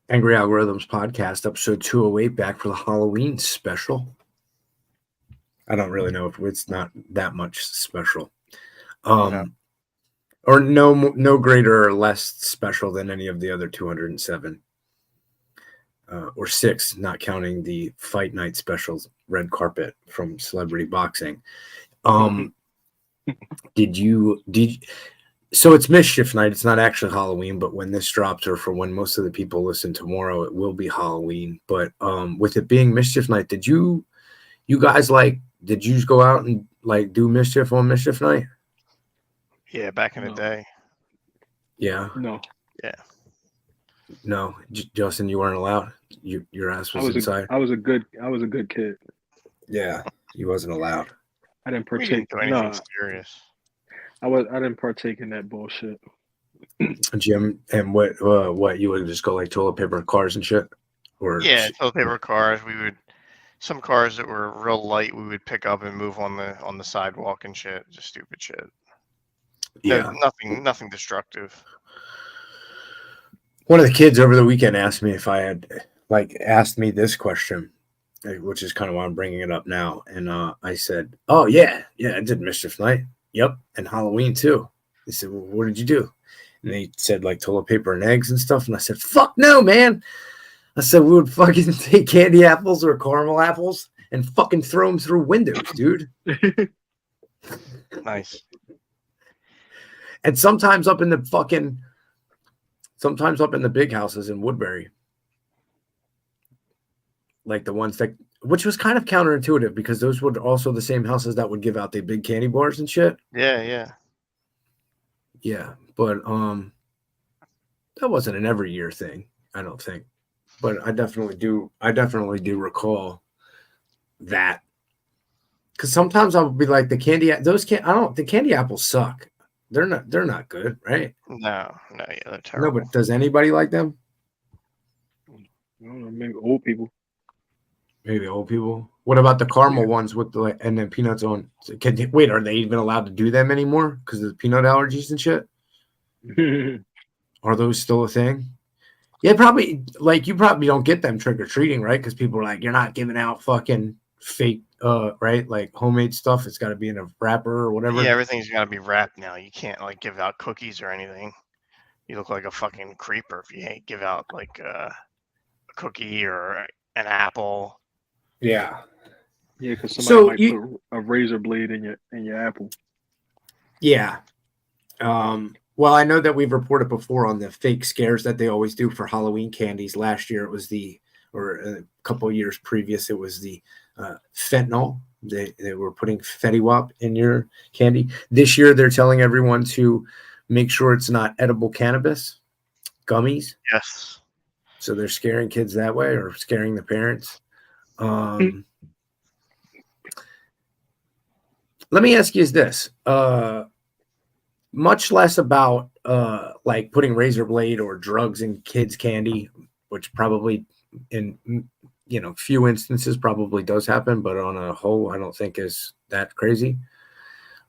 Angry Algorithms podcast, episode 208, back for the Halloween special. I don't really know if it's not that much special. No. Or no greater or less special than any of the other 207. Or 6, not counting the Fight Night specials, red carpet from Celebrity Boxing. So it's Mischief Night. It's not actually Halloween, but when this drops, or for when most of the people listen tomorrow, it will be Halloween. But with it being Mischief Night, did you guys did you go out and do mischief on Mischief Night? Yeah, back in the day. Yeah. No. Yeah. No, Justin, you weren't allowed. Your ass was inside. I was a good kid. Yeah, he wasn't allowed. I didn't We partake. didn't do anything serious. I didn't partake in that bullshit. Jim, and what you would just go toilet paper cars and shit? Or yeah, toilet paper cars. We would some cars that were real light. We would pick up and move on the sidewalk and shit. Just stupid shit. Yeah, nothing destructive. One of the kids over the weekend asked me if I had asked me this question, which is kind of why I'm bringing it up now. And I said, "Oh yeah, I did Mischief Night. Yep, and Halloween too." They said, "Well, what did you do?" And they said toilet paper and eggs and stuff. And I said, "Fuck no, man." I said we would fucking take candy apples or caramel apples and fucking throw them through windows, dude. Nice. And sometimes up in the big houses in Woodbury, the ones which was kind of counterintuitive because those were also the same houses that would give out the big candy bars and shit. Yeah. But that wasn't an every year thing, I don't think. But I definitely do recall that, because sometimes I would be like, the candy apples suck. They're not good, right? No, yeah, they're terrible. No, but does anybody like them? I don't know, maybe old people. Maybe old people. What about the caramel ones with and then peanuts on? Wait, are they even allowed to do them anymore because of the peanut allergies and shit? Are those still a thing? Yeah, probably. You probably don't get them trick or treating, right? Because people are like, you're not giving out fucking fake, right? Homemade stuff. It's got to be in a wrapper or whatever. Yeah, everything's got to be wrapped now. You can't give out cookies or anything. You look like a fucking creeper if you give out a cookie or an apple. Yeah. Yeah, because somebody might put a razor blade in your apple. Yeah. Well, I know that we've reported before on the fake scares that they always do for Halloween candies. Last year it was or a couple of years previous, it was the fentanyl. They were putting Fetty in your candy. This year they're telling everyone to make sure it's not edible cannabis, gummies. Yes. So they're scaring kids that way, or scaring the parents. Let me ask you this. Much less about putting razor blade or drugs in kids' candy, which probably in few instances probably does happen, but on a whole, I don't think is that crazy.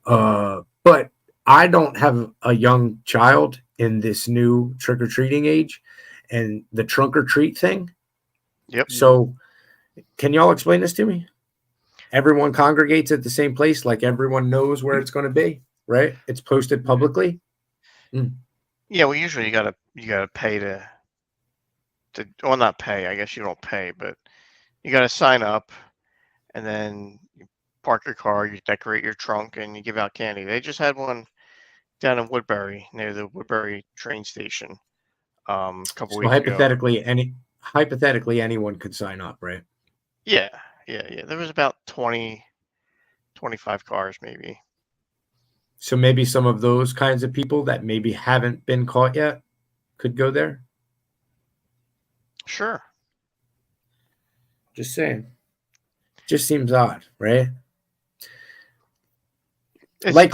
But I don't have a young child in this new trick-or-treating age and the trunk or treat thing. Yep. So can y'all explain this to me? Everyone congregates at the same place, everyone knows where it's going to be. Right, it's posted publicly. Yeah, well, usually you gotta pay to well, not pay. I guess you don't pay, but you gotta sign up, and then you park your car, you decorate your trunk, and you give out candy. They just had one down in Woodbury near the Woodbury train station a couple weeks ago. Hypothetically, anyone could sign up, right? Yeah. There was about 20, 25 cars, maybe. So maybe some of those kinds of people that maybe haven't been caught yet could go there? Sure. Just saying. Just seems odd, right? It's I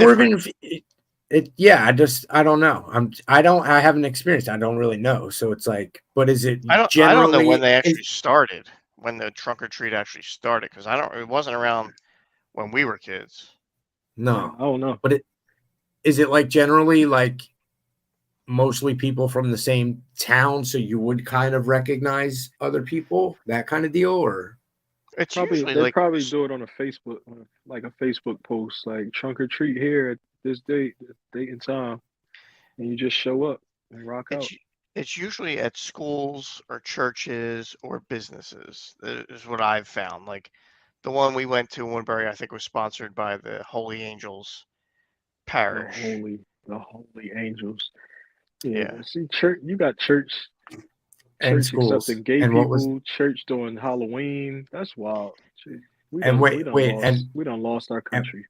don't know. I haven't experienced. I don't really know. So it's but is it I don't know when they actually started, when the trunk or treat actually started, because it wasn't around when we were kids. No. Oh no. But is it generally mostly people from the same town, so you would kind of recognize other people, that kind of deal, or It's Probably usually they like probably do it on a Facebook, like a Facebook post, like trunk or treat here at this date and time, and you just show up and rock out. it's it's usually at schools or churches or businesses. Is what I've found. Like the one we went to in Woodbury, I think was sponsored by the Holy Angels The Parish. holy angels. Yeah, Yeah. see, church. You got church and schools. accepting gay And what was people. Church doing Halloween. That's wild. Gee, we and done wait, we done lost our and country.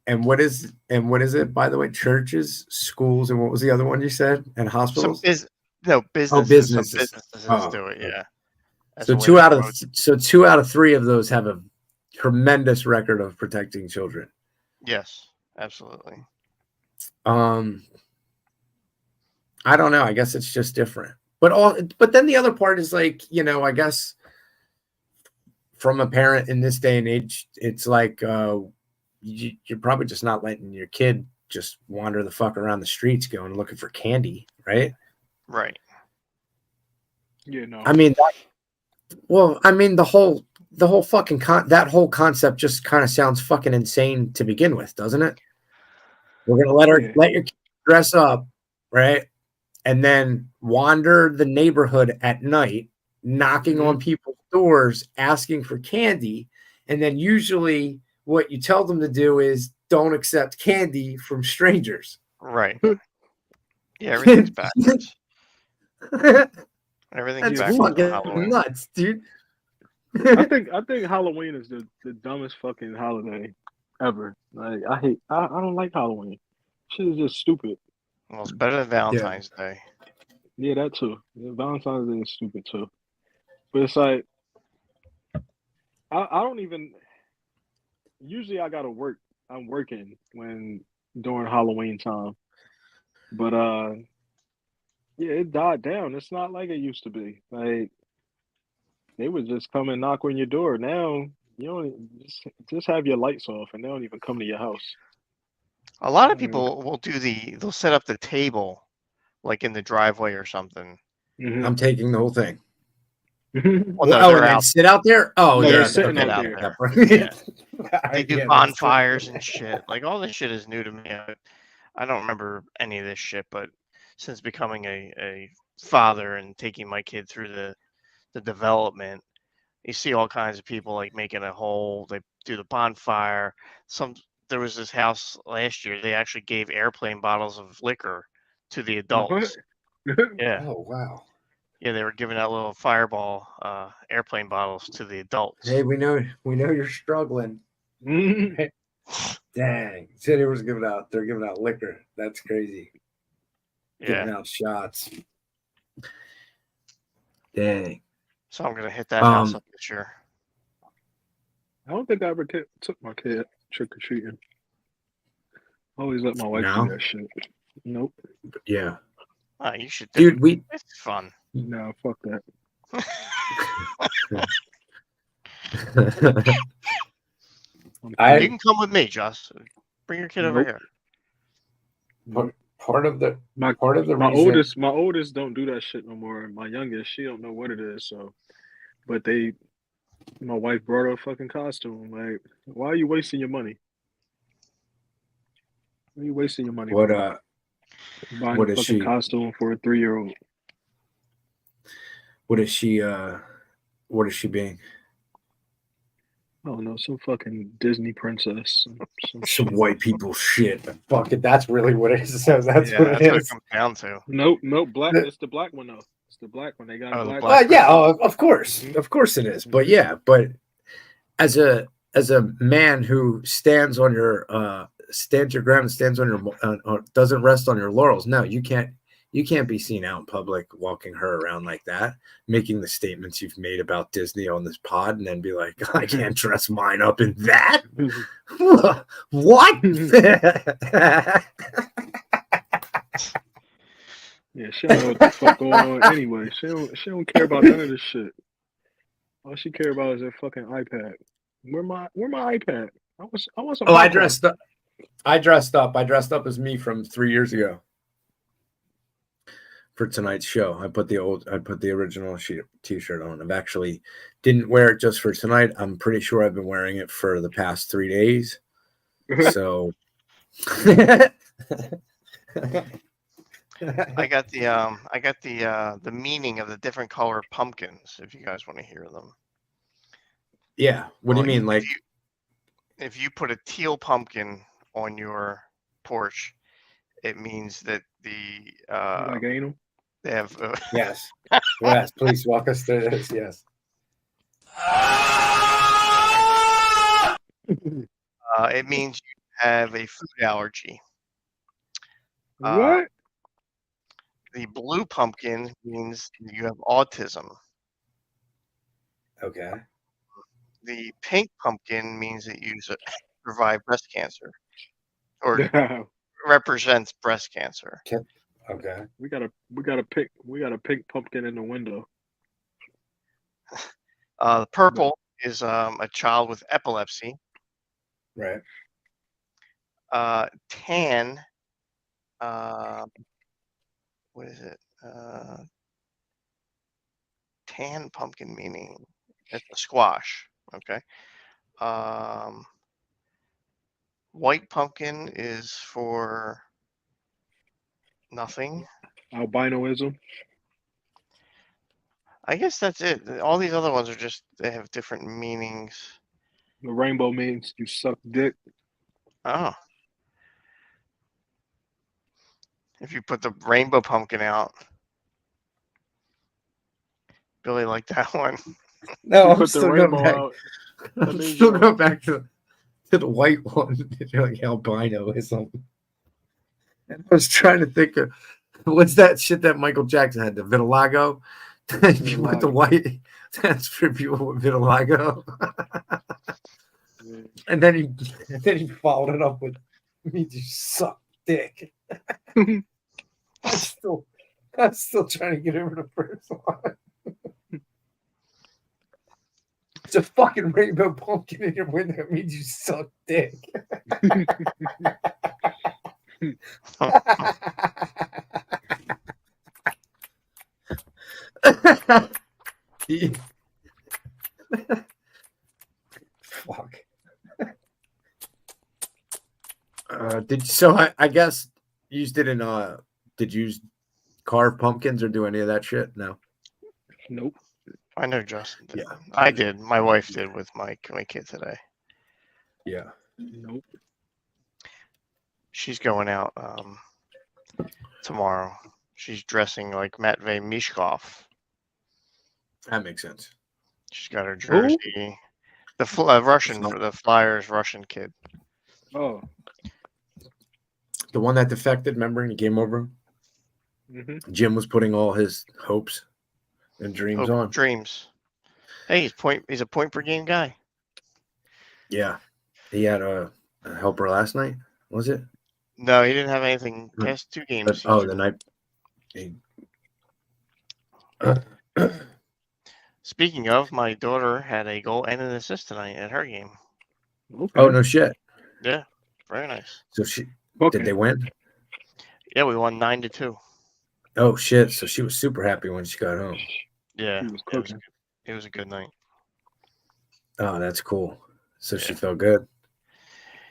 what is it, by the way? Churches, schools, and what was the other one you said? And Some hospitals? businesses. Oh, businesses. Some businesses Oh, do it. okay. Yeah. That's So the way two they out of approach it. so 2 out of 3 of those have a tremendous record of protecting children. Yes, absolutely. I don't know. I guess it's just different. But then the other part is like, I guess from a parent in this day and age, it's like you're probably just not letting your kid just wander the fuck around the streets going looking for candy, right? Right. Yeah, no. I mean, the whole fucking that whole concept just kind of sounds fucking insane to begin with, doesn't it? We're gonna let your kid dress up, right? And then wander the neighborhood at night, knocking on people's doors, asking for candy. And then usually what you tell them to do is don't accept candy from strangers. Right. Yeah, everything's backwards. Everything's That's backwards on fucking Halloween. nuts, dude. I think Halloween is the dumbest fucking holiday ever. Like I don't like Halloween. Shit is just stupid. Well, it's better than Valentine's Day. Yeah, that too. Yeah, Valentine's Day is stupid too. But it's like I don't even. Usually I gotta work. I'm working during Halloween time. But yeah, it died down. It's not like it used to be. Like they would just come and knock on your door. Now you don't just have your lights off, and they don't even come to your house. A lot of people will they'll set up the table like in the driveway or something. I'm taking the whole thing. Well, no, and they're then out. sit out there. Oh, No, yeah, they're sitting out out there. there. Yeah. They do Yeah, bonfires and shit. Like all this shit is new to me. I don't remember any of this shit, but since becoming a father and taking my kid through the development, you see all kinds of people like making they do the bonfire. There was this house last year, they actually gave airplane bottles of liquor to the adults. Yeah. Oh, wow. Yeah, they were giving out little fireball airplane bottles to the adults. Hey, we know you're struggling. Dang. City was they're giving out liquor. That's crazy. Giving out shots. Dang. So I'm gonna hit that house up this year. I don't think I ever took my kid trick or treating. I always let my wife do that shit. Nope. Yeah. Oh, you should do Dude, it. It's fun. No, fuck that. You can come with me, Joss. Bring your kid over here. Part of the my reason... oldest don't do that shit no more. My youngest, she don't know what it is. So, but my wife brought her a fucking costume. Like, why are you wasting your money? Why are you wasting your money? What buying a fucking costume for a 3-year-old? What is she being? I don't know, some fucking Disney princess. Some white people shit. Fuck it, that's really what it is. That's what it it is. comes down to. Nope, black. It's the black one though. It's the black one. They got black. Of course it is. But as a man who stands your ground and stands on your doesn't rest on your laurels. No, you can't be seen out in public walking her around like that, making the statements you've made about Disney on this pod, and then be like, I can't dress mine up in that. What? Yeah, she don't know what the fuck going on anyway. She don't care about none of this shit. All she care about is her fucking iPad. Where my iPad? I dressed up as me from 3 years ago. for tonight's show. I put the original t-shirt on. I've actually didn't wear it just for tonight. I'm pretty sure I've been wearing it for the past 3 days. So I got the meaning of the different colored pumpkins. If you guys want to hear them. Yeah. What do you mean? Like, if you put a teal pumpkin on your porch, it means that like anal? they have. Yes. Yes. Please walk us through this. Yes. It means you have a food allergy. What? The blue pumpkin means you have autism. Okay. The pink pumpkin means that you survive breast cancer, or represents breast cancer. Okay. we got a pink pumpkin in the window. The purple is a child with epilepsy. Right. Tan. What is it? Tan pumpkin meaning it's a squash. Okay. White pumpkin is for nothing. Albinoism. I guess that's it. All these other ones are just, they have different meanings. The rainbow means you suck dick. Oh. If you put the rainbow pumpkin out, Billy liked that one. No, You I'm put the still going rainbow back. out. I'm means still you're- going back to the white one. You're like albinoism. And I was trying to think of what's that shit that Michael Jackson had, the vitiligo. If you put the Vitiligo. white, that's for people with vitiligo. Yeah. And then he followed it up with "means you suck dick." I'm still trying to get over the first one. It's a fucking rainbow pumpkin in your window. It means you suck dick. Fuck. I guess you didn't did you carve pumpkins or do any of that shit? No. Nope. I know Justin did. Yeah. I did. My wife did with my kid today. Yeah. Nope. She's going out tomorrow. She's dressing like Matvey Mishkov. That makes sense. She's got her jersey. The Russian, the Flyers Russian kid. Oh. The one that defected, remember, and he came over? Mm-hmm. Jim was putting all his hopes and dreams on. Dreams. Hey, he's a point per game guy. Yeah. He had a helper last night, was it? No, he didn't have anything past 2 games. The night. Speaking of, my daughter had a goal and an assist tonight at her game. Okay. Oh, no shit. Yeah, very nice. So did they win? Yeah, we won 9-2. Oh, shit. So she was super happy when she got home. Yeah, He was cooking. it was a good night. Oh, that's cool. So she felt good.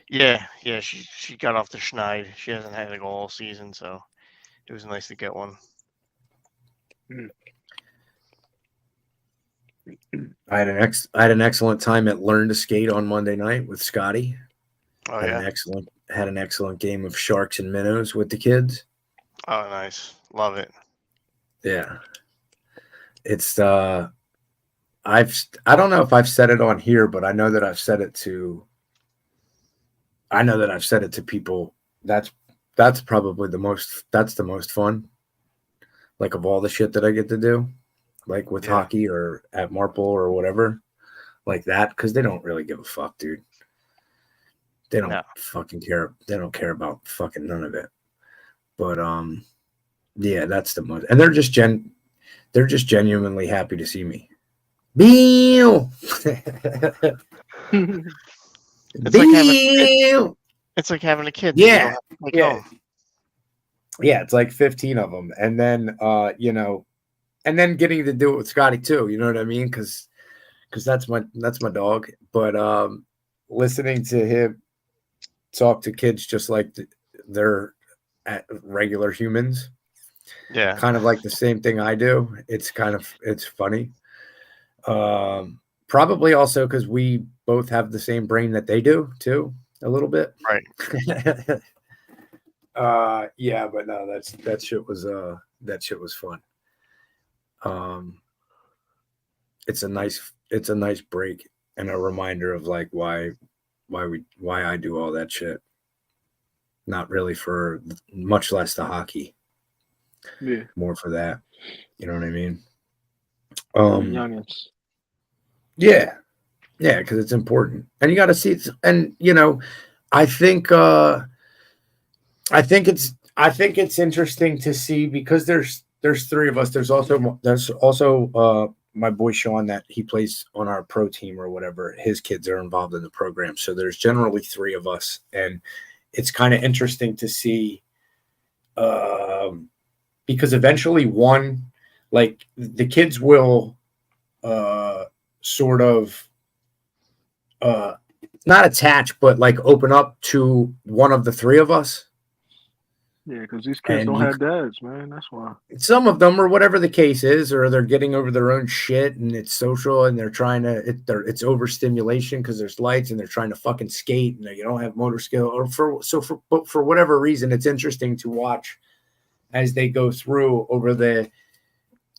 Yeah, she got off the schneid. She hasn't had a goal all season, so it was nice to get one. I had an excellent time at Learn to Skate on Monday night with Scotty. Oh had an excellent game of Sharks and Minnows with the kids. Oh, nice. Love it. Yeah. It's I don't know if I've said it on here, but I know that I've said it to people. That's probably the most fun. Like, of all the shit that I get to do, like with hockey or at Marple or whatever, like that, because they don't really give a fuck, dude. They don't fucking care. They don't care about fucking none of it. But yeah, that's the most. And they're just genuinely happy to see me. Beal. It's like having a kid. Yeah. Home. Yeah, it's like 15 of them. And then, and then getting to do it with Scotty too. You know what I mean? Because that's my dog. But listening to him talk to kids just like they're regular humans, Yeah. kind of like the same thing I do. It's funny. Probably also because we both have the same brain that they do too, a little bit. Right. Yeah, but no, that shit was fun. It's a nice break and a reminder of like why I do all that shit. Not really for much less the hockey. Yeah. More for that. You know what I mean? Youngins. Yeah. Yeah, because it's important. And you gotta see it, and I think it's interesting to see because there's three of us. There's also my boy Sean that he plays on our pro team or whatever. His kids are involved in the program. So there's generally three of us. And it's kind of interesting to see because eventually one, like the kids will sort of not attach, but like open up to one of the three of us. Yeah, because these kids don't have dads, man. That's why. Some of them, or whatever the case is, or they're getting over their own shit, and it's social, and they're trying to. It's overstimulation because there's lights, and they're trying to fucking skate, and you don't have motor skill, or for whatever reason, it's interesting to watch as they go through over the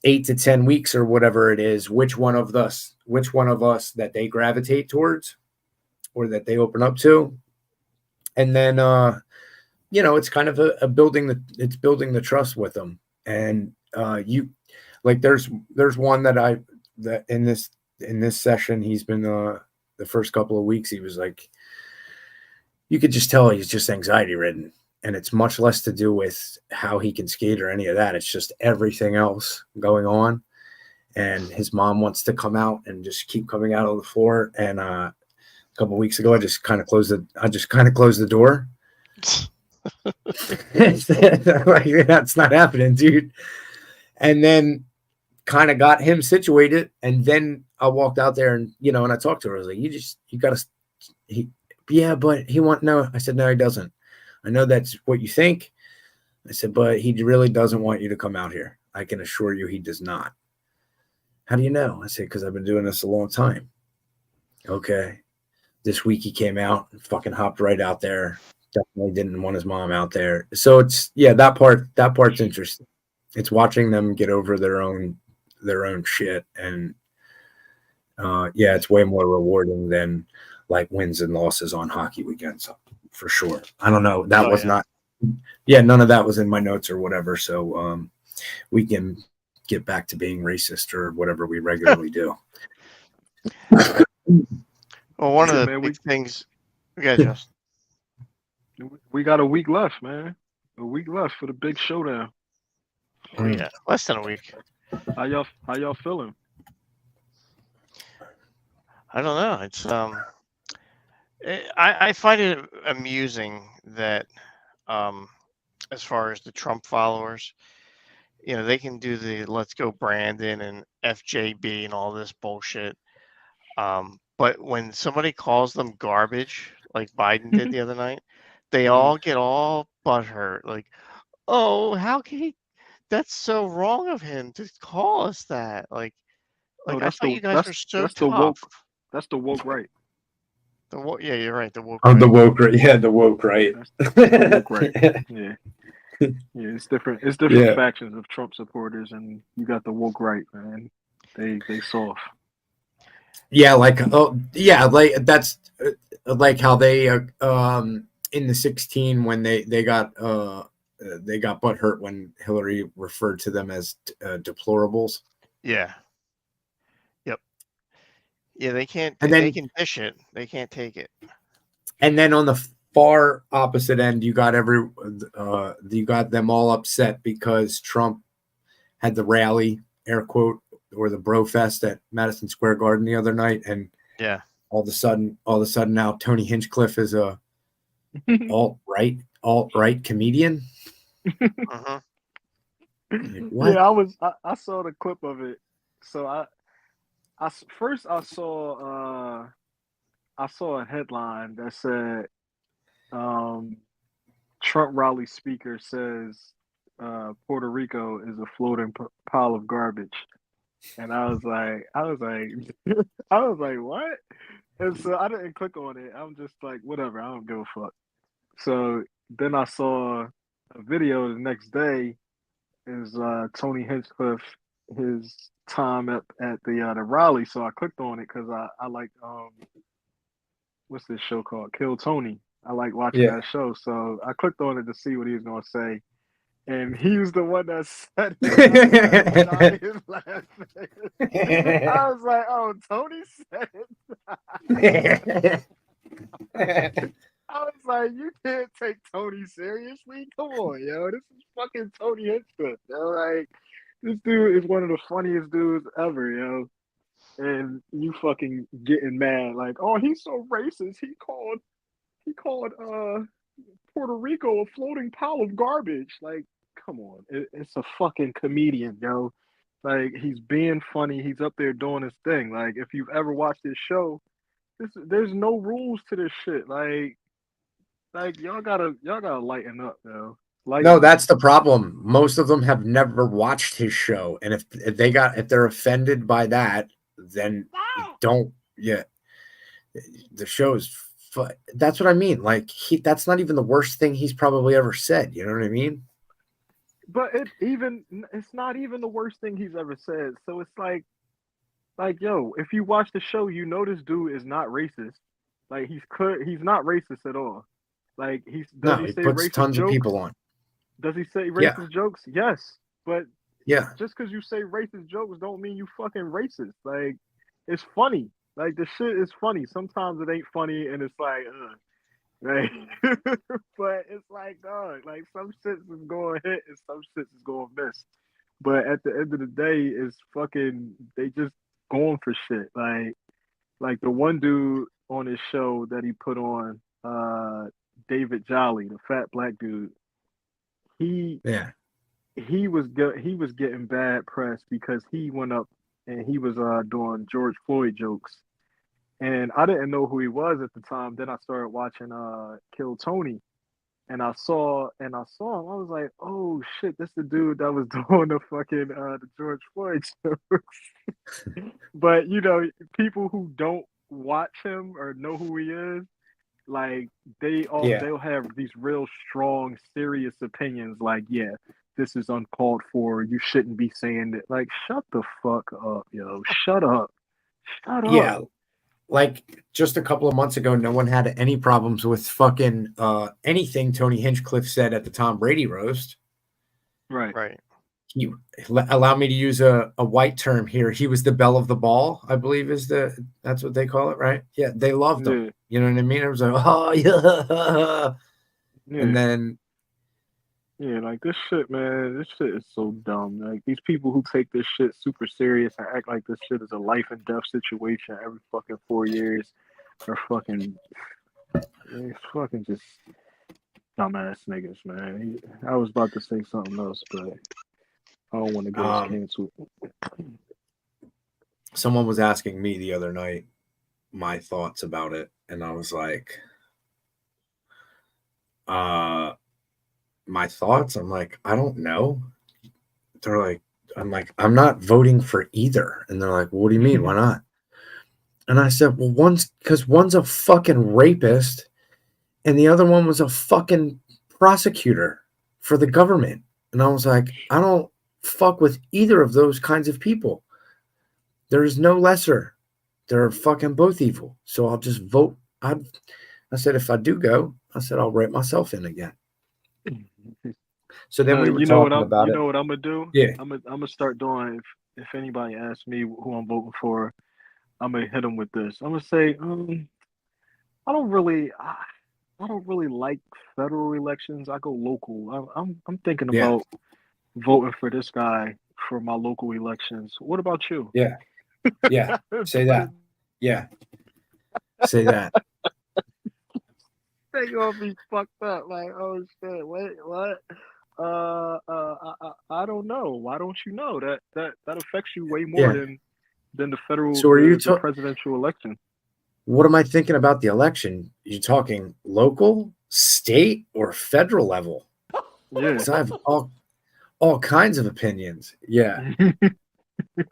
8 to 10 weeks or whatever it is, which one of us that they gravitate towards, or that they open up to, and then. It's kind of a building the trust with them. And there's one that in this session, he's been the first couple of weeks, he was like, you could just tell he's just anxiety ridden, and it's much less to do with how he can skate or any of that. It's just everything else going on. And his mom wants to come out and just keep coming out on the floor. And a couple of weeks ago, I just kind of closed the door. Like, that's not happening, dude. And then kind of got him situated, and then I walked out there and and I talked to her. I was like, you gotta but he no. I said, no, he doesn't. I know that's what you think. I said, but he really doesn't want you to come out here. I can assure you he does not. How do you know? I said, because I've been doing this a long time. Okay. This week he came out and fucking hopped right out there. Definitely didn't want his mom out there. So it's that part's interesting. It's watching them get over their own shit, and it's way more rewarding than like wins and losses on hockey weekends, for sure. I don't know. That was not none of that was in my notes or whatever. So we can get back to being racist or whatever we regularly do. Well, one of the big things. Justin. We got a week left, man. A week left for the big showdown. Oh, yeah, less than a week. How y'all feeling? I don't know. It's I find it amusing that as far as the Trump followers, they can do the "Let's Go Brandon" and FJB and all this bullshit. But when somebody calls them garbage, like Biden did the other night, they all get all butthurt. Like, oh, how can he? That's so wrong of him to call us that. Like I thought you guys were so tough. That's the woke right. Yeah, you're right. The woke. Oh, right. The woke right. Yeah, the woke right. The woke right. Yeah. Yeah, it's different. It's different factions of Trump supporters, and you got the woke right, man. They soft. Yeah, like that's like how they in the 16 when they got butthurt when Hillary referred to them as deplorables. Yeah. Yep. Yeah, they can't. They can dish it. They can't take it. And then on the far opposite end, you got them all upset because Trump had the rally, air quote, or the bro fest at Madison Square Garden the other night, and all of a sudden now Tony Hinchcliffe is a alt right comedian. Uh-huh. What? Yeah, I saw the clip of it. So first I saw a headline that said um Trump rally speaker says Puerto Rico is a floating pile of garbage. And I was like, what? And so I didn't click on it. I'm just like, whatever. I don't give a fuck. So then I saw a video the next day is Tony Hinchcliffe his time at the rally. So I clicked on it because I like what's this show called? Kill Tony. I like watching Yeah. that show. So I clicked on it to see what he was gonna say. And he was the one that said it. I was dying laughing. I was like, oh, Tony said it. I was like, you can't take Tony seriously. Come on, yo. This is fucking Tony Hinchcliffe, yo. Like, this dude is one of the funniest dudes ever, yo. And you fucking getting mad, like, oh, he's so racist. He called Puerto Rico a floating pile of garbage. Like, come on. It's a fucking comedian, yo. Like, he's being funny. He's up there doing his thing. Like, if you've ever watched this show, there's no rules to this shit. Like y'all gotta lighten up, yo. No, Lighten up. that's the problem. Most of them have never watched his show, and if they're offended by that, then don't. Yeah, the show's. That's what I mean. Like that's not even the worst thing he's probably ever said. You know what I mean? But it's not even the worst thing he's ever said. So it's like yo, if you watch the show, you know this dude is not racist. Like he's not racist at all. Like does he say puts racist tons jokes? of people on. Does he say racist jokes? Yes, but yeah, just because you say racist jokes don't mean you fucking racist. Like it's funny. Like the shit is funny. Sometimes it ain't funny, and it's like, right? But it's like, dog, like some shit is going to hit and some shit is going to miss. But at the end of the day, it's fucking. They just going for shit. Like the one dude on his show that he put on, David Jolly, the fat black dude. He was getting bad press because he went up and he was doing George Floyd jokes. And I didn't know who he was at the time. Then I started watching Kill Tony, and I saw him. I was like, "Oh shit, that's the dude that was doing the fucking the George Floyd jokes." But you know, people who don't watch him or know who he is, like they'll have these real strong, serious opinions. Like, yeah, this is uncalled for. You shouldn't be saying that. Like, shut the fuck up, yo. Shut up. Shut up. Yeah. Like just a couple of months ago, no one had any problems with fucking anything Tony Hinchcliffe said at the Tom Brady roast. Right. He allow me to use a white term here. He was the belle of the ball, I believe that's what they call it, right? Yeah, they loved him. Yeah. You know what I mean? It was like, oh yeah. And then yeah, like this shit, man, this shit is so dumb. Like these people who take this shit super serious and act like this shit is a life and death situation every fucking 4 years are fucking it's fucking just dumbass niggas, man. I was about to say something else, but I don't want to get us canceled. Someone was asking me the other night my thoughts about it, and I was like, my thoughts? I'm like, I don't know. They're like, I'm not voting for either. And they're like, well, what do you mean? Why not? And I said, well, one's a fucking rapist and the other one was a fucking prosecutor for the government. And I was like, I don't fuck with either of those kinds of people. There is no lesser. They're fucking both evil. So I'll just vote. I said, if I do go, I said, I'll write myself in again. So then we were talking about it. You know what I'm gonna do? Yeah. I'm gonna start doing. If anybody asks me who I'm voting for, I'm gonna hit them with this. I'm gonna say, I don't really like federal elections. I go local. I'm thinking about voting for this guy for my local elections. What about you? Yeah. Yeah. Say that. Yeah. Say that. They gonna be fucked up. Like, oh shit, what? I don't know. Why don't you know that affects you way more Yeah. than the federal So are you the presidential election? what am I thinking about the election? You talking local, state, or federal level? Yeah. So I have all kinds of opinions. Yeah.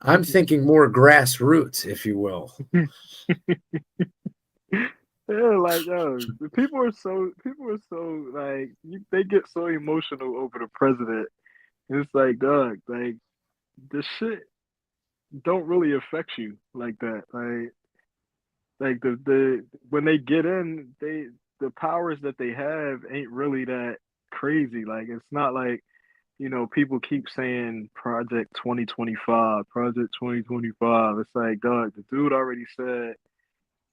I'm thinking more grassroots, if you will. Yeah, like yo, the people are so like they get so emotional over the president. It's like, dog, like this shit don't really affect you like that. Like the when they get in, the powers that they have ain't really that crazy. Like it's not like, people keep saying Project 2025, Project 2025. It's like, dog, the dude already said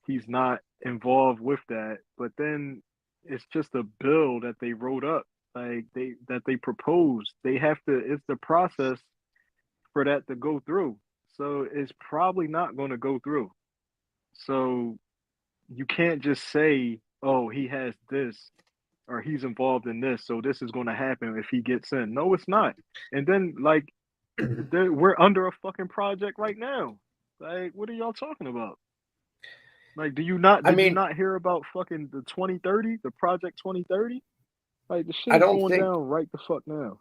he's not involved with that. But then it's just a bill that they wrote up, like they proposed. They have to. It's the process for that to go through. So it's probably not going to go through. So you can't just say, "Oh, he has this." Or he's involved in this, so this is going to happen if he gets in. No, it's not. And then, like, we're under a fucking project right now. Like, what are y'all talking about? Like, did you mean, not hear about fucking the 2030, the Project 2030? Like, the shit I is don't going think. down right the fuck now.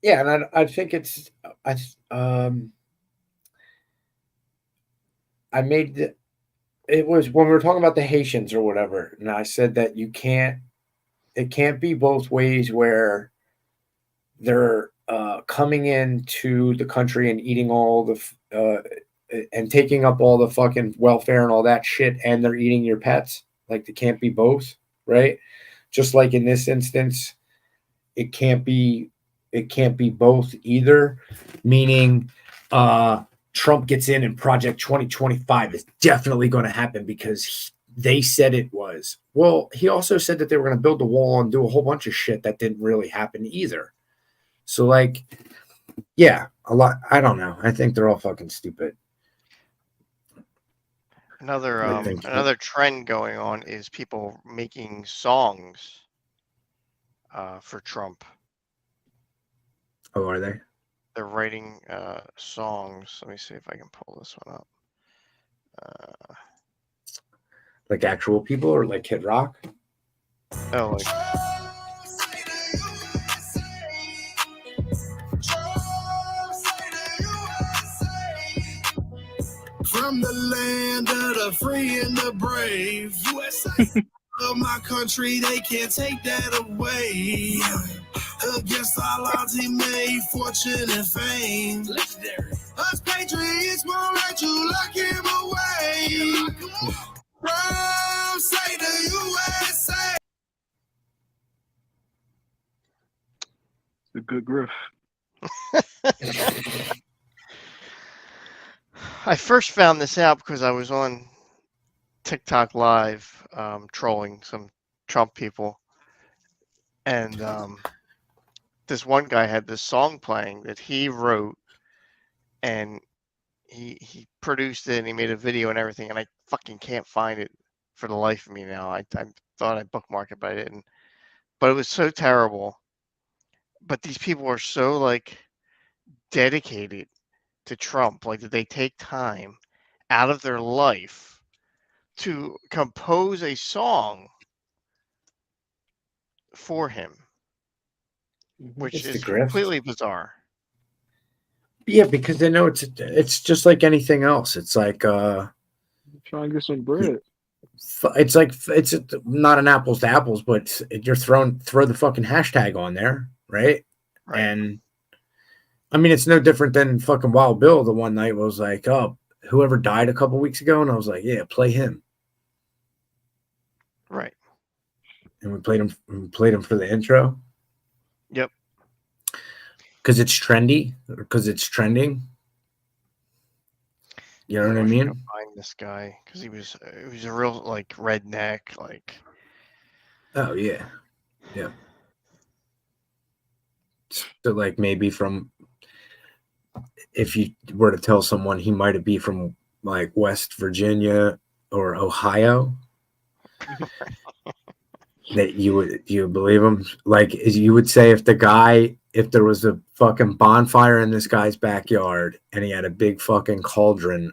Yeah, and I think it's um I made it was when we were talking about the Haitians or whatever, and I said that it can't be both ways where they're coming into the country and eating all the and taking up all the fucking welfare and all that shit, and they're eating your pets. Like, it can't be both, right? Just like in this instance, it can't be both either. Meaning, Trump gets in and Project 2025 is definitely going to happen because they said it was. Well, he also said that they were going to build the wall and do a whole bunch of shit that didn't really happen either. So, like, yeah, a lot. I don't know. I think they're all fucking stupid. Another trend going on is people making songs for Trump. Oh, are they? They're writing songs. Let me see if I can pull this one up. Like actual people or like Kid Rock? Oh, like from the land of the free and the brave, USA of my country, they can't take that away. Against all odds, he made fortune and fame. Legendary. Us patriots won't let you lock him away. From say the USA. It's a good griff. I first found this out because I was on TikTok Live trolling some Trump people. And this one guy had this song playing that he wrote, and he produced it, and he made a video and everything, and I fucking can't find it for the life of me now. I thought I bookmarked it, but I didn't. But it was so terrible. But these people are so, like, dedicated to Trump. Like, that they take time out of their life to compose a song for him, which It's the is grift. completely bizarre. Yeah, because they know it's just like anything else. It's like Trying to get some bread. it's like it's not an apples to apples, but you're throw the fucking hashtag on there, right? Right. And I mean, it's no different than fucking Wild Bill. The one night was like, oh, whoever died a couple weeks ago, and I was like, yeah, play him. Right. And we played him for the intro. Yep. Because it's trendy, because it's trending. You know what I mean? Find this guy because he was a real, like, redneck, like. Oh yeah, yeah. So like maybe from, if you were to tell someone he might be from like West Virginia or Ohio. That you would believe him? Like you would say if there was a fucking bonfire in this guy's backyard and he had a big fucking cauldron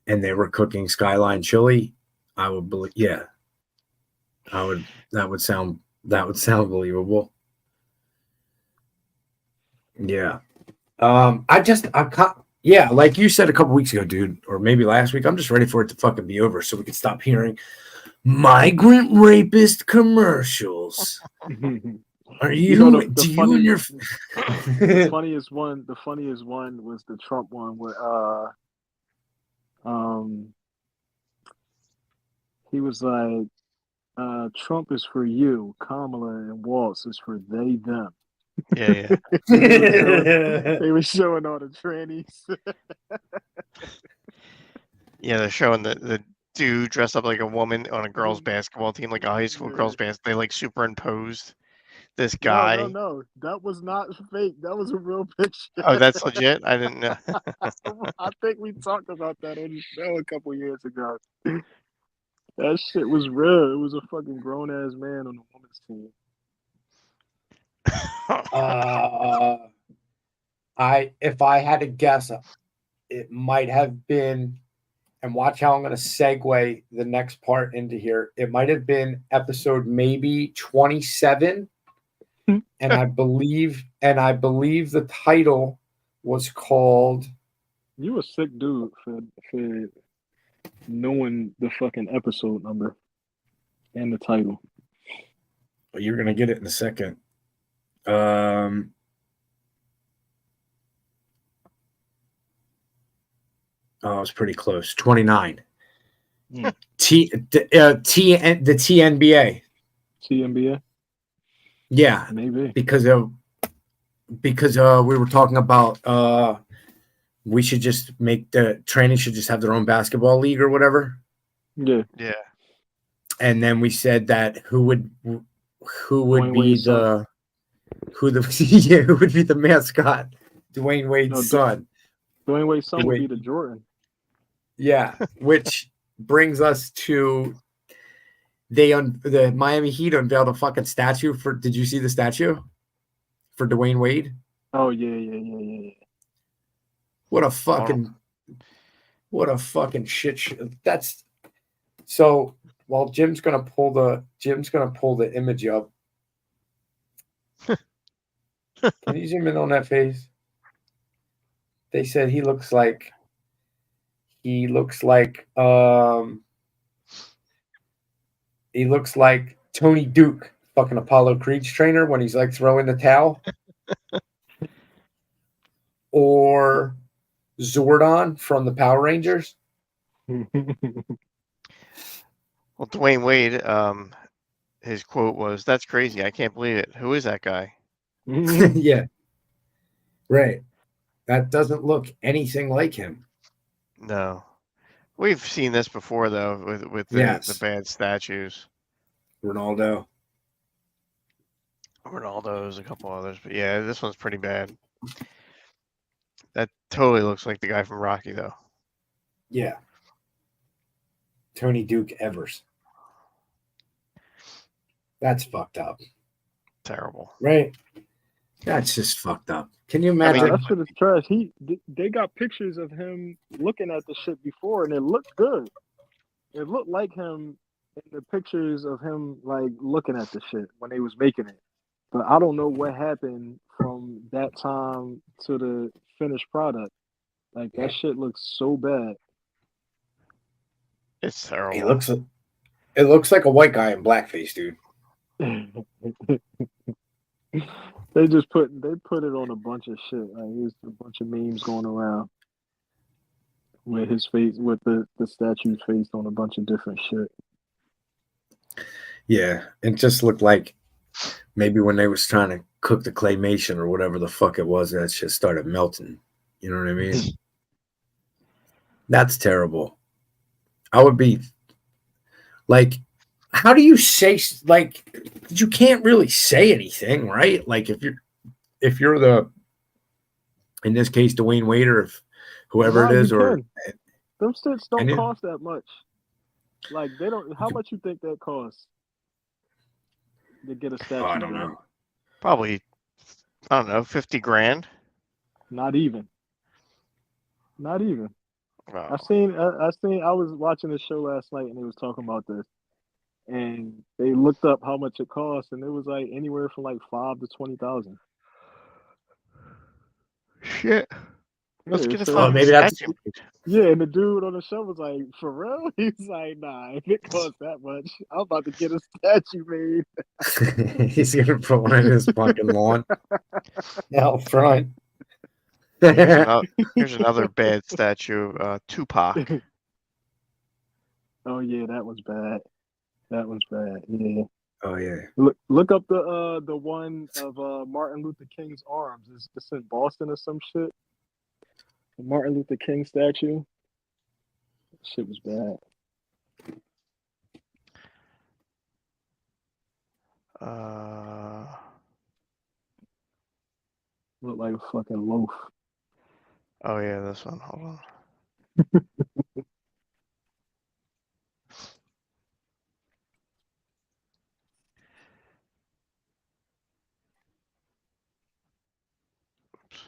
and they were cooking Skyline chili, I would believe. Yeah, I would. That would sound believable. Yeah. Yeah, like you said a couple weeks ago, dude, or maybe last week. I'm just ready for it to fucking be over so we can stop hearing migrant rapist commercials. Are you? Do you and your? The funniest one was the Trump one where he was like, Trump is for you, Kamala and Waltz is for they them. Yeah. They were showing all the trannies. Yeah, they're showing the dude dressed up like a woman on a girls' basketball team, like a high school girls' basketball. They like superimposed this guy. No, that was not fake. That was a real picture. Oh, that's legit? I didn't know. I think we talked about that on the show a couple years ago. That shit was real. It was a fucking grown ass man on the women's team. If I had to guess, it might have been, and watch how I'm going to segue the next part into here. It might have been episode maybe 27, and I believe the title was called. You a sick dude for knowing the fucking episode number and the title. Well, you're going to get it in a second. Oh, it's pretty close. 29. Hmm. The TNBA. TNBA? Yeah, Maybe. because we were talking about we should just make the training should just have their own basketball league or whatever. Yeah. Yeah. And then we said that who would Dwayne be Wade's the who would be the mascot? Dwayne Wade's son. Dwayne Wade's son would be the Jordan. Yeah, which brings us to the Miami Heat unveiled a fucking statue for. Did you see the statue for Dwayne Wade? Oh yeah. What a fucking shit show. That's so. While Jim's gonna pull the image up. Can you zoom in on that face? They said he looks like Tony Duke, fucking Apollo Creed's trainer when he's like throwing the towel. Or Zordon from the Power Rangers. Well, Dwayne Wade, his quote was, "That's crazy. I can't believe it. Who is that guy?" Yeah. Right. That doesn't look anything like him. No. We've seen this before, though, with the bad statues. Ronaldo's, a couple others. But yeah, this one's pretty bad. That totally looks like the guy from Rocky, though. Yeah. Tony Duke Evers. That's fucked up. Terrible. Right? That's just fucked up. Can you imagine? That shit is trash. They got pictures of him looking at the shit before, and it looked good. It looked like him in the pictures of him like looking at the shit when they was making it. But I don't know what happened from that time to the finished product. Like that shit looks so bad. It's terrible. It looks like a white guy in blackface, dude. They put it on a bunch of shit. Like there's a bunch of memes going around with his face, with the statue's face on a bunch of different shit. Yeah, it just looked like maybe when they was trying to cook the claymation or whatever the fuck it was, that shit started melting. You know what I mean? That's terrible. I would be like, how do you say, like, you can't really say anything, right? Like if you're the, in this case, Dwayne Wade or if whoever it is, or them shits don't cost that much. Like they don't. How much you think that costs? to get a statue? Oh, I don't built? know. Probably, I don't know, 50 grand. Not even. Not even. Oh, I was watching the show last night and they was talking about this. And they looked up how much it costs, and it was like anywhere from like 5 to 20,000. shit. Let's Yeah, get a so- fucking maybe that's- statue made. Yeah, and the dude on the show was like, "For real?" He's like, "Nah, if it costs that much, I'm about to get a statue made." He's gonna put one in his fucking lawn out front. Here's another bad statue of Tupac. Oh yeah, that was bad. That was bad. Yeah. Oh yeah. Look up the one of Martin Luther King's arms. It's in Boston or some shit. The Martin Luther King statue. Shit was bad. Looked like a fucking loaf. Oh yeah, this one. Hold on. Oops.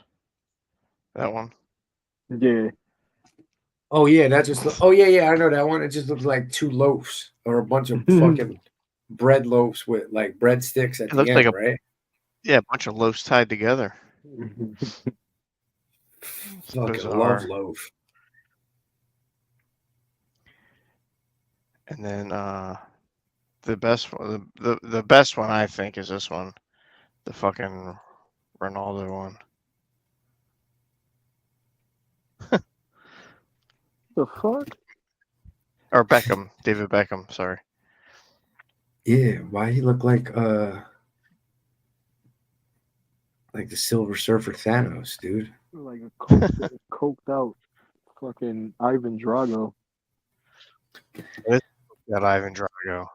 That one. Yeah. Oh yeah, that just. Oh yeah, I know that one. It just looks like two loaves or a bunch of fucking bread loaves with like breadsticks at It the looks end, like a- right? Yeah, a bunch of loaves tied together. Fucking bizarre. love loaf. And then the best one, the best one I think is this one, the fucking Ronaldo one. The fuck? Or Beckham, David Beckham. Sorry. Yeah, why he look like the Silver Surfer Thanos, dude? Like a coked out fucking Ivan Drago. That Ivan Drago.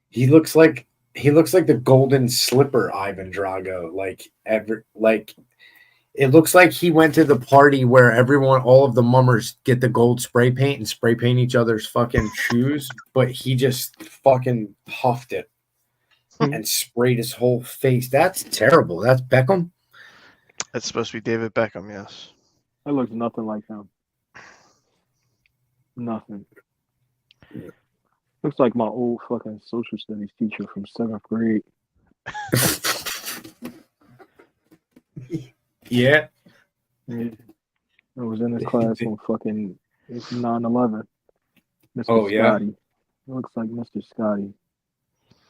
He looks like the golden slipper Ivan Drago. It looks like he went to the party where all of the mummers get the gold spray paint and spray paint each other's fucking shoes, but he just fucking huffed it and sprayed his whole face. That's terrible. That's Beckham. It's supposed to be David Beckham, yes. That looks nothing like him. Nothing. Yeah. Looks like my old fucking social studies teacher from 7th grade. Yeah. Yeah. I was in his class on fucking 9/11. Mr. Oh, yeah? Scotty. Looks like Mr. Scotty.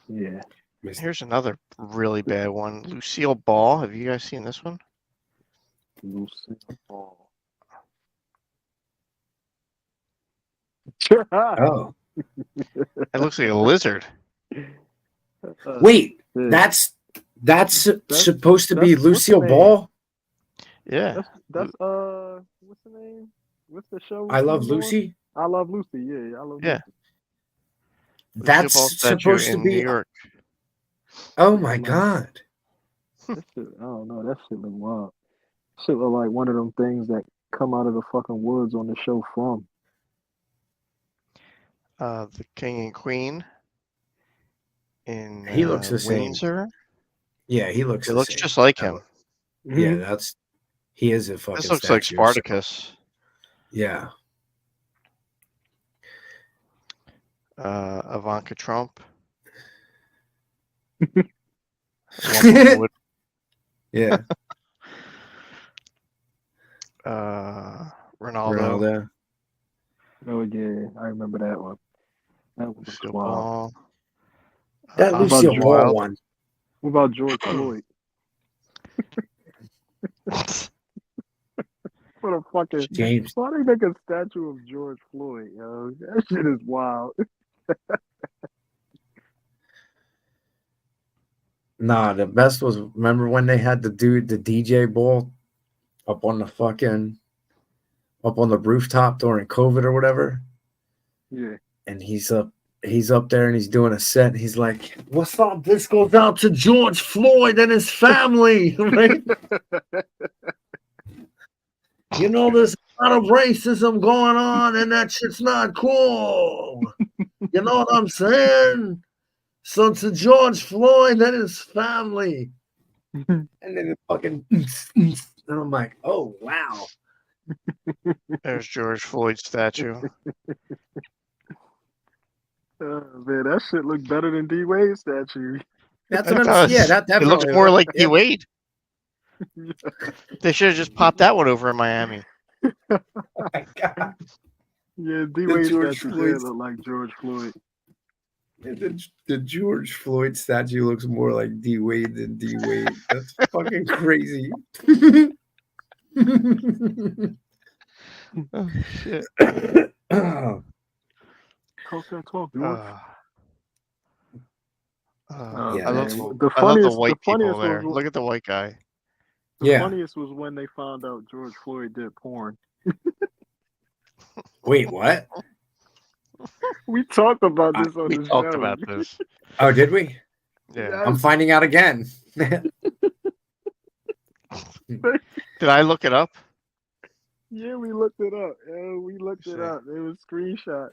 Yeah. Here's another really bad one. Lucille Ball. Have you guys seen this one? Lucille Ball. Oh, It looks like a lizard. wait. Yeah. That's supposed to be what's Lucille her name? Ball. Yeah. That's what's the name? What's the show? I Love she's on? Lucy. I Love Lucy. Yeah, I Love Yeah. Lucy. That's Lucille Ball statue supposed to in be. New York. Oh my god. That shit, I don't know. That shit look wild. Shit look like one of them things that come out of the fucking woods on the show From. The King and Queen in He looks the same. Windsor. Yeah, he looks. It the looks same. just like him. Yeah, he is a fucking. This looks like statue, so- Spartacus. Yeah. Ivanka Trump. Woman would- Yeah. Ronaldo. Ronaldo. Oh yeah, I remember that one. That one was Lucille wild. Ball. That How about Lucille George Ball Wild. one. What about George Floyd? What a fucking James. why they make a statue of George Floyd, yo? That shit is wild. Nah, the best was, remember when they had the DJ Bull up on the rooftop during COVID or whatever, Yeah. and he's up there and he's doing a set. And he's like, "What's up? This goes out to George Floyd and his family." Right? You know, there's a lot of racism going on, and that shit's not cool. You know what I'm saying? So to George Floyd and his family. And then it fucking and I'm like, oh wow. There's George Floyd's statue. Man, that shit looked better than D Wade's statue. That's It what I'm does. yeah, that It definitely looks more like D yeah. Wade. They should have just popped that one over in Miami. Oh my God. Yeah, D The Wade's George statue Floyd- did look like George Floyd. The George Floyd statue looks more like D Wade than D Wade. That's fucking crazy. Oh, shit. Oh, Talk that talk, dude. Yeah. Oh, I love, that's- the I love the funniest, white the funniest people there. was Look at the white guy. the Yeah. funniest was when they found out George Floyd did porn. Wait, what? We talked about this on We the talked show. about this. Oh, did we? Yeah. I'm finding out again. Did I look it up? Yeah, we looked it up. Yeah, we looked it See. up. It was screenshot.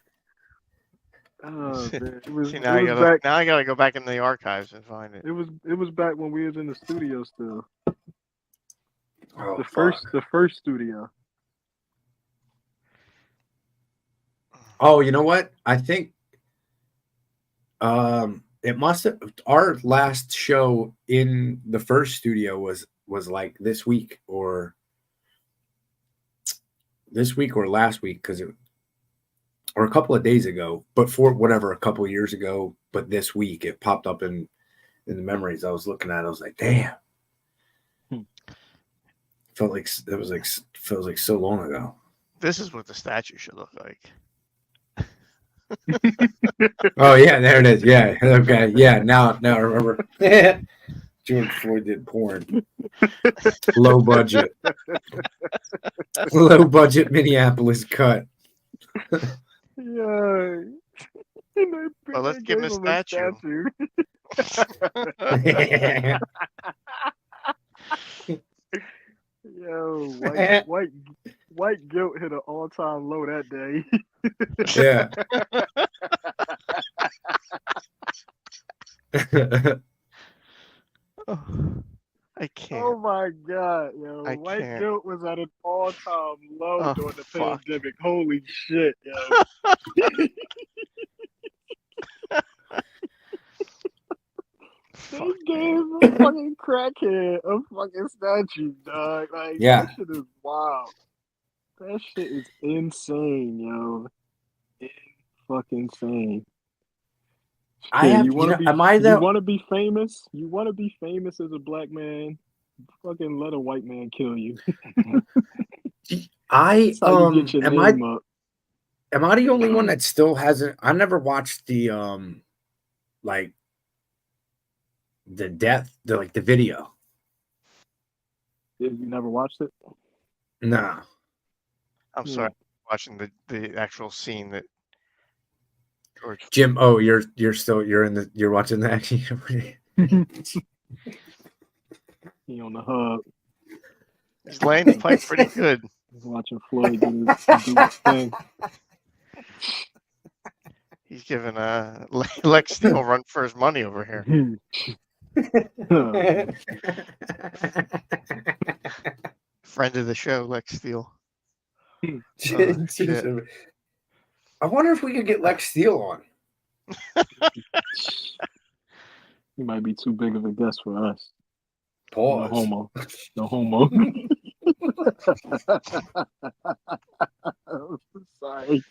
Oh See- man, it was, See, it now I was gotta back. now I gotta go back in the archives and find it. It was back when we was in the studio still. Oh, The first studio. Oh, you know what? I think it must have our last show in the first studio was like this week or last week because it or a couple of days ago, but for whatever a couple of years ago, but this week it popped up in the memories I was looking at. I was like, damn. Felt like it was like feels like so long ago. This is what the statue should look like. Oh yeah, there it is. Yeah. Okay. Yeah. Now I remember. George Floyd did porn. Low budget. Low budget Minneapolis cut. Yeah. Well, let's give him a statue. Yo, white guilt hit an all-time low that day. Yeah. I can't. Oh my god, yo. I White can't. guilt was at an all-time low Oh, during the fuck. pandemic. Holy shit, yo. They gave a fucking crackhead a fucking statue, dog. Like, Yeah. that shit is wild. That shit is insane, yo. Fucking insane. I Yeah, have. you You want know, to be? am I You the? want to be famous? You want to be famous as a black man? Fucking let a white man kill you. I That's how you get your am I name up. am I the only one that still hasn't? I never watched the like the death, the video. You never watched it? Nah. I'm sorry. Watching the actual scene that. Or Jim, oh, you're watching the action. He on the hub. he's laying the pipe pretty good. He's watching Floyd do his thing. He's giving Lex Steele a run for his money over here. Friend of the show, Lex Steele. Shit. I wonder if we could get Lex Steele on. He might be too big of a guest for us. Pause. No homo. No homo. Sorry.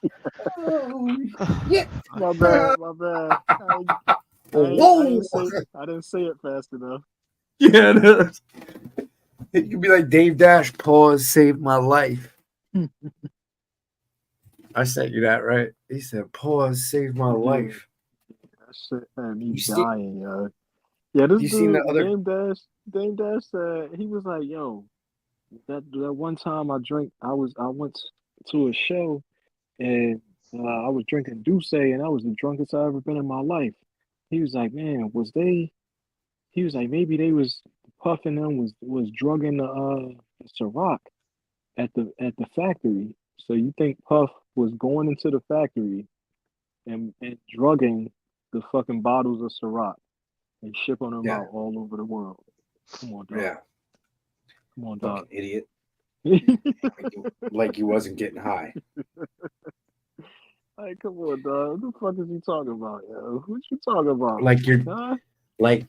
Yeah. My bad. My bad. Whoa. I didn't say it fast enough. Yeah, it is. You could be like Dave Dash. Pause. Saved my life. I sent you that, right? He said, "Pause. Saved my life." That shit, man, You he's see- dying, yo. Yeah, this you dude, seen the other- Dame Dash said, he was like, yo, that one time I went to a show and I was drinking Douce and I was the drunkest I ever been in my life. He was like, man, he was like, maybe they was puffing them was drugging the Ciroc at the factory. So you think Puff was going into the factory and drugging the fucking bottles of Ciroc and shipping them Yeah. out all over the world. Come on, dog. Yeah, Come on, fucking dog. idiot. Like he wasn't getting high. Like, come on, dog. What the fuck is he talking about, yo? What you talking about? Like you're Huh? like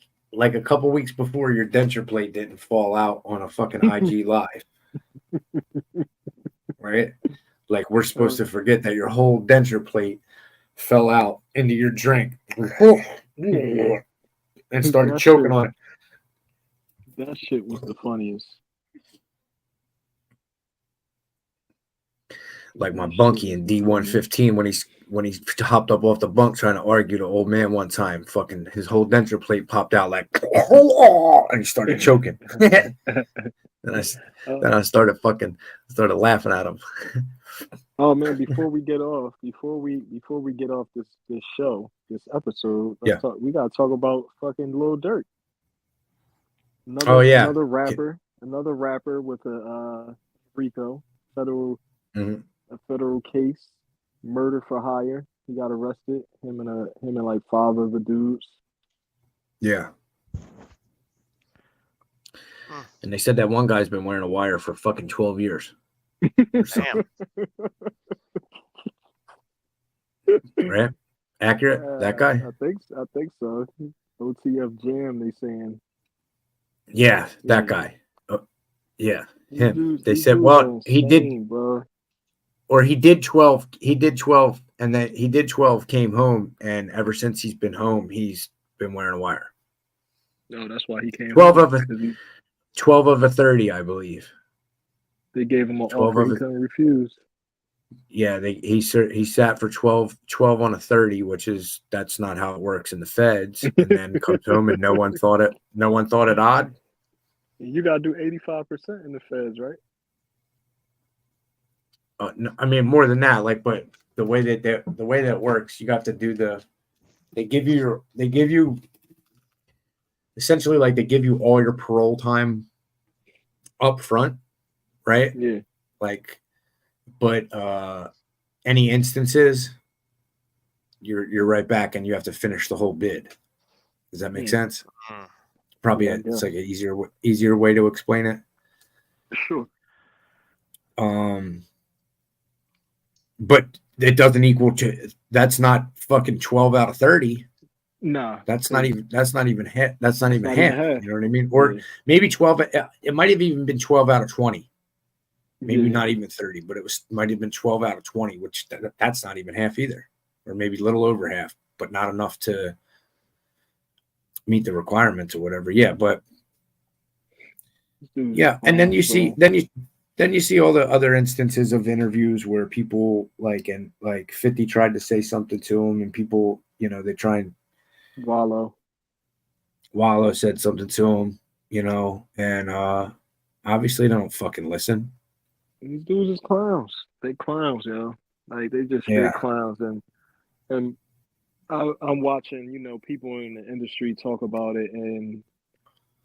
a couple weeks before your denture plate didn't fall out on a fucking IG live. Right? Like we're supposed to forget that your whole denture plate fell out into your drink and started That choking shit- on it. That shit was the funniest. Like my That bunkie shit in was the funniest. D115 when he hopped up off the bunk trying to argue the old man one time, fucking his whole denture plate popped out like and he started choking. Then I started laughing at him. Oh man, before we get off this show, this episode, Yeah. we gotta talk about fucking Lil Durk. Oh, yeah. Another rapper with a RICO federal Mhm. a federal case, murder for hire. He got arrested. Him and like 5 other dudes. Yeah. Hmm. And they said that one guy's been wearing a wire for fucking 12 years. Damn. Right? Accurate? That guy? I think so. OTF Jam, they saying. Yeah, that Yeah. guy. Yeah, These him. dudes- They these said, dudes well, are he did, insane, bro. or he did 12. He did 12, and then he did 12, came home, and ever since he's been home, he's been wearing a wire. No, that's why he came. 12 home, of a 'cause 12 of a 30, I believe. they gave him an 12 offer of he it. couldn't refuse. Yeah, he sat for 12 on a 30, that's not how it works in the feds. And then comes home and no one thought it odd. You gotta do 85% in the feds, right? No, I mean more than that. Like, but the way that it works, you got to do they give you essentially like they give you all your parole time up front, right? Yeah. Like, but any instances, you're right back and you have to finish the whole bid. Does that make sense? Hmm. Probably Yeah, it's like an easier way to explain it. Sure. But it doesn't equal to, that's not fucking 12 out of 30. Nah. That's not even half. not even half. You know what I mean? Or Yeah. maybe 12. It might have even been 12 out of 20. Maybe Yeah. not even 30, but might have been 12 out of 20, which that's not even half either, or maybe a little over half, but not enough to meet the requirements or whatever. Yeah, but yeah, and then you see all the other instances of interviews where people like 50 tried to say something to him, and people, they try and Wallow said something to him, and obviously they don't fucking listen. These dudes is clowns. They clowns, yo. Like they just straight Yeah. clowns. And I'm watching, people in the industry talk about it, and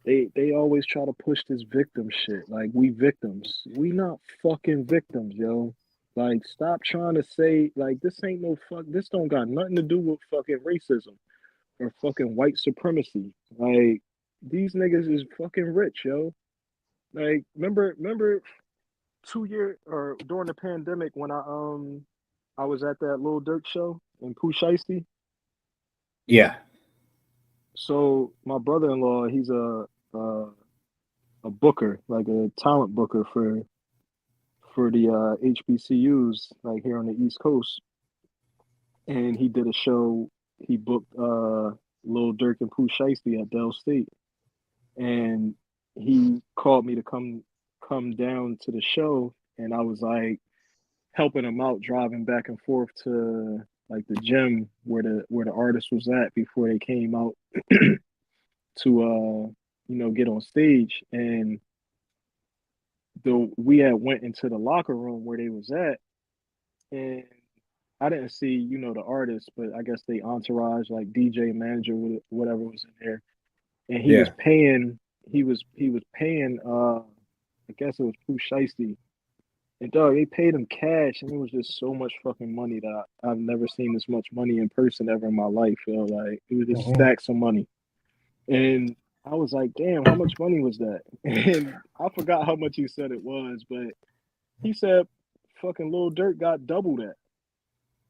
they always try to push this victim shit. Like we victims. We not fucking victims, yo. Like stop trying to say like this ain't no fuck. This don't got nothing to do with fucking racism or fucking white supremacy. Like these niggas is fucking rich, yo. Like remember 2 year or during the pandemic when I was at that Lil Durk show in Pooh Shiesty. Yeah. So my brother-in-law, he's a booker, like a talent booker for the HBCUs, like here on the East Coast. And he did a show. He booked Lil Durk and Pooh Shiesty at Dell State, and he called me to come down to the show, and I was like helping him out, driving back and forth to like the gym where the artist was at before they came out to get on stage. And we had went into the locker room where they was at, and I didn't see the artist, but I guess they entourage, like DJ, manager, whatever was in there, and he was paying I guess it was Pooh Shiesty, And dog, they paid him cash, and it was just so much fucking money that I've never seen this much money in person ever in my life. Yo, like it was just stacks of money, and I was like, damn, how much money was that? And I forgot how much he said it was, but he said fucking Lil Durk got double that.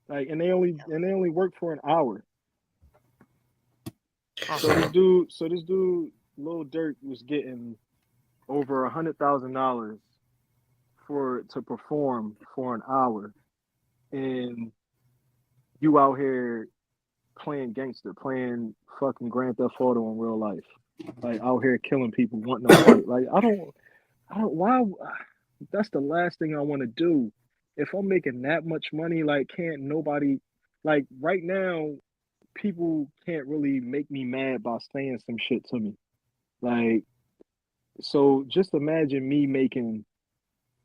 Like, and they only worked for an hour. So this dude, Lil Durk, was getting over $100,000 to perform for an hour, and you out here playing gangster, playing fucking Grand Theft Auto in real life, like out here killing people, wanting to fight. Like I don't. Why? That's the last thing I want to do. If I'm making that much money, like can't nobody, like right now, people can't really make me mad by saying some shit to me. Like, so just imagine me making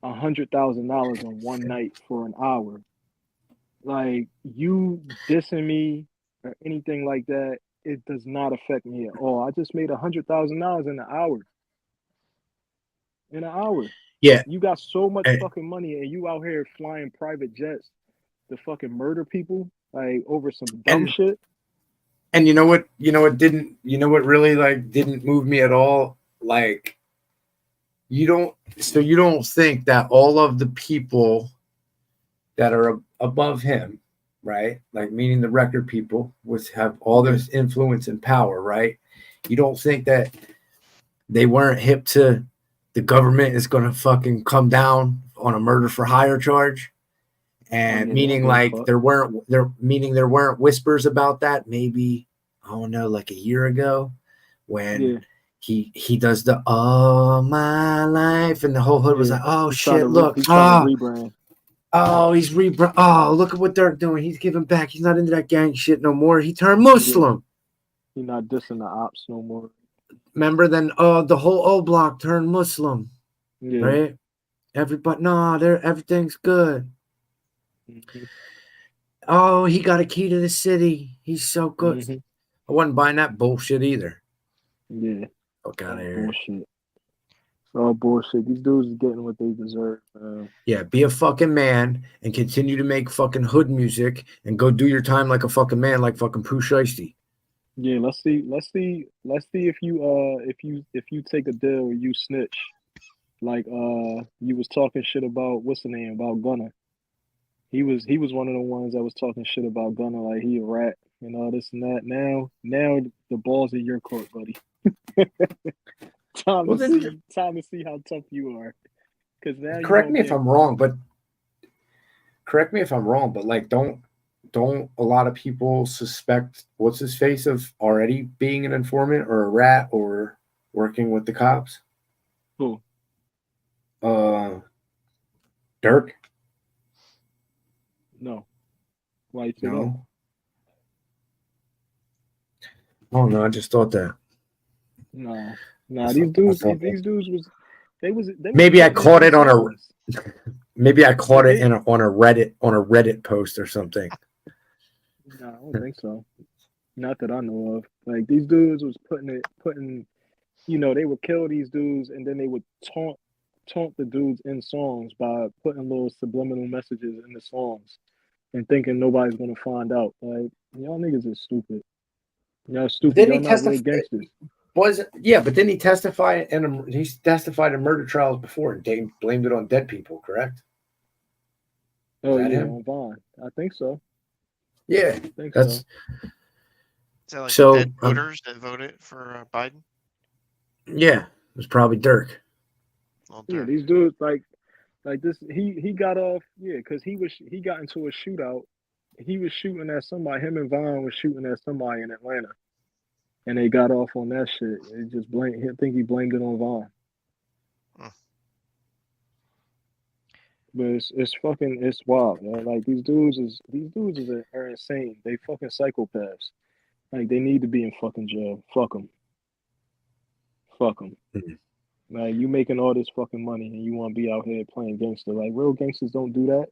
$100,000 in one night for an hour. Like you dissing me or anything like that, it does not affect me at all. I just made $100,000 in an hour. In an hour. Yeah. You got so much fucking money and you out here flying private jets to fucking murder people like over some dumb shit. And you know what really like didn't move me at all? Like you don't think that all of the people that are above him, right? Like meaning the record people have all this influence and power, right? You don't think that they weren't hip to the government is going to fucking come down on a murder for hire charge, and meaning like there weren't whispers about that. Maybe I don't know, like a year ago, when he does the "All My Life" and the whole hood was like, "Oh shit, look, he's rebrand. Oh, he's rebrand. Oh, look at what they're doing. He's giving back. He's not into that gang shit no more. He turned Muslim. He's not dissing the ops no more." Remember then the whole O Block turned Muslim. Right? Everybody everything's good. Mm-hmm. Oh, he got a key to the city. He's so good. Mm-hmm. I wasn't buying that bullshit either. Yeah. Fuck out of here. Bullshit. It's all bullshit. These dudes are getting what they deserve. Yeah, be a fucking man and continue to make fucking hood music and go do your time like a fucking man, like fucking Pooh Shiesty. Yeah, let's see if you take a deal or you snitch, like you was talking shit about what's the name about Gunna. He was one of the ones that was talking shit about Gunna, like he a rat and all this and that. Now the ball's in your court, buddy. Time to see how tough you are. Because now correct me if I'm wrong, but like don't a lot of people suspect what's his face of already being an informant or a rat or working with the cops? Who? Durk? No. Why you say no? Oh no, I just thought that. No. These dudes was maybe I caught it on a maybe I caught it on a Reddit post or something. No, I don't think so. Not that I know of. Like these dudes was putting, they would kill these dudes and then they would taunt the dudes in songs by putting little subliminal messages in the songs and thinking nobody's gonna find out. Like y'all niggas is stupid. Y'all stupid. Didn't y'all he not real gangsters. But didn't he testify he testified in murder trials before and blamed it on dead people, correct? Oh yeah, him? On Vaughn. I think so. Yeah, I think so. Is that like the dead voters that voted for Biden? Yeah, it was probably Durk. Yeah, these dudes like this. He got off. Yeah, because he got into a shootout. He was shooting at somebody. Him and Vaughn was shooting at somebody in Atlanta, and they got off on that shit. It just I think he blamed it on Vaughn. But it's wild, man. Like these dudes are insane. They fucking psychopaths. Like they need to be in fucking jail. Fuck them. Mm-hmm. Like you making all this fucking money and you want to be out here playing gangster. Like real gangsters don't do that.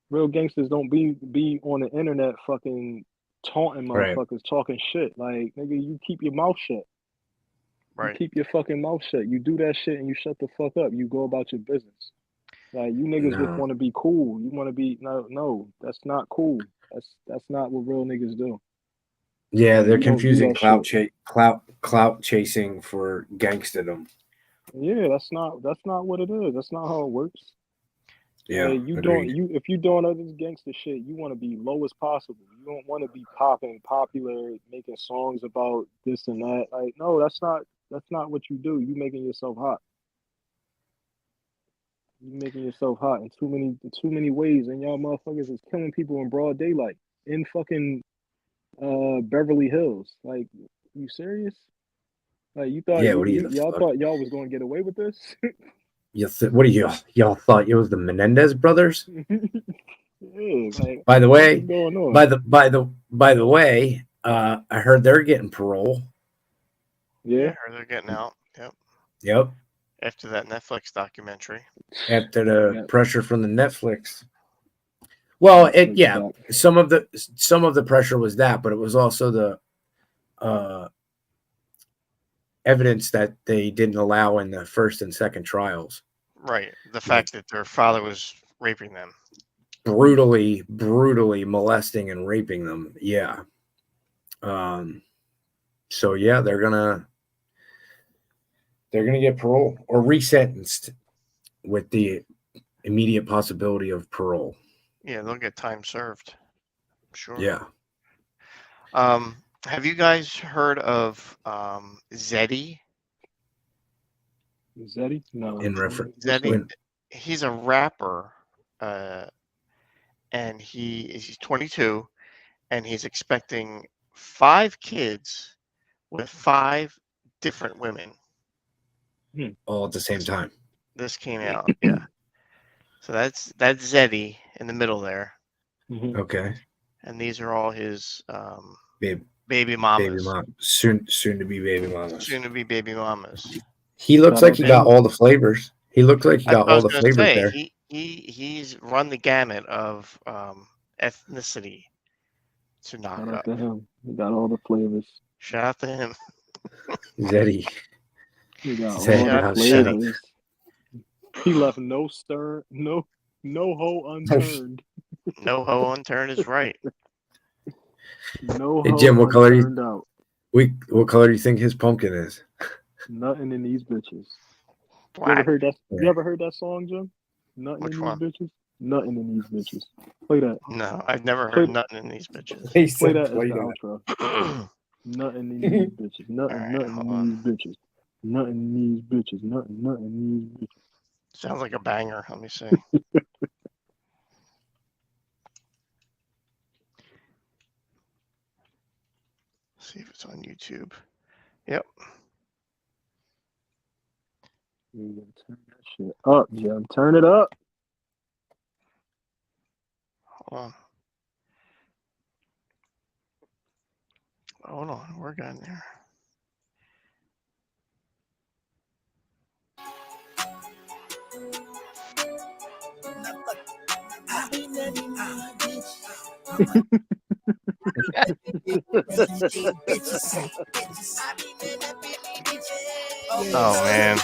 Real gangsters don't be on the internet fucking taunting motherfuckers, talking shit. Like nigga, you keep your mouth shut. Right. You keep your fucking mouth shut. You do that shit and you shut the fuck up. You go about your business. Like you niggas just No. want to be cool. You want to be no. That's not cool. That's not what real niggas do. Yeah, they're You don't do confusing that clout chasing for gangsterdom. Yeah, that's not what it is. That's not how it works. Yeah, agreed. If you doing all this gangster shit, you want to be low as possible. You don't want to be popping, popular, making songs about this and that. Like, no, that's not what you do. You making yourself hot. You making yourself hot in too many ways, and y'all motherfuckers is killing people in broad daylight in fucking Beverly Hills. Like, you serious? Like, you thought Yeah, what do you y'all fuck? thought y'all was gonna get away with this? What do y'all thought it was the Menendez brothers? Yeah, like, By the way, what's going on? by the way, I heard they're getting parole. Yeah. Or they're getting out. Yep. Yep, After that Netflix documentary. after the Yep. pressure from the Netflix. Well, Netflix doc. some of the pressure was that, but it was also the evidence that they didn't allow in the first and second trials. Right. The fact that their father was raping them. Brutally molesting and raping them. Yeah. So yeah, they're gonna get parole or resentenced with the immediate possibility of parole. Yeah, they'll get time served. Sure. Yeah. Have you guys heard of Zeddy? Zeddy? No. In reference, Zeddy, he's a rapper, and he's 22, and he's expecting 5 kids with 5 different women. all at the same time. This came out, yeah. So that's Zeddy in the middle there, Mhm. Okay. and these are all his Baby mamas, mom, soon to be baby mamas. soon to be baby mamas. He looks Shout like out he to got him. all the flavors. He looked like he That's got what I all was the gonna flavors say. there. He's run the gamut of ethnicity to knock Shout up. out to him. He got all the flavors. Shout out to him. Zeddy. He got Zeddy, all the how Zeddy. flavors. He left no hoe unturned. No hoe unturned is right. No Hey, hoe Jim, what color you- unturned out. What color do you think his pumpkin is? Nothing in these bitches. Black. You ever heard that song, Jim? Nothing Which in one? these bitches? Nothing in these bitches. Play that. No, I've never Play- heard nothing in these bitches. He Play that as play the that. outro. Nothing in these bitches. Nothing, Alright, nothing hold in on. these bitches. Nothing in these bitches. Nothing in these bitches. Sounds like a banger. Let me see. See if it's on YouTube. Yep. You gotta turn that shit up, Jim. Turn it up. Hold on. Hold on. We're getting there. Oh man.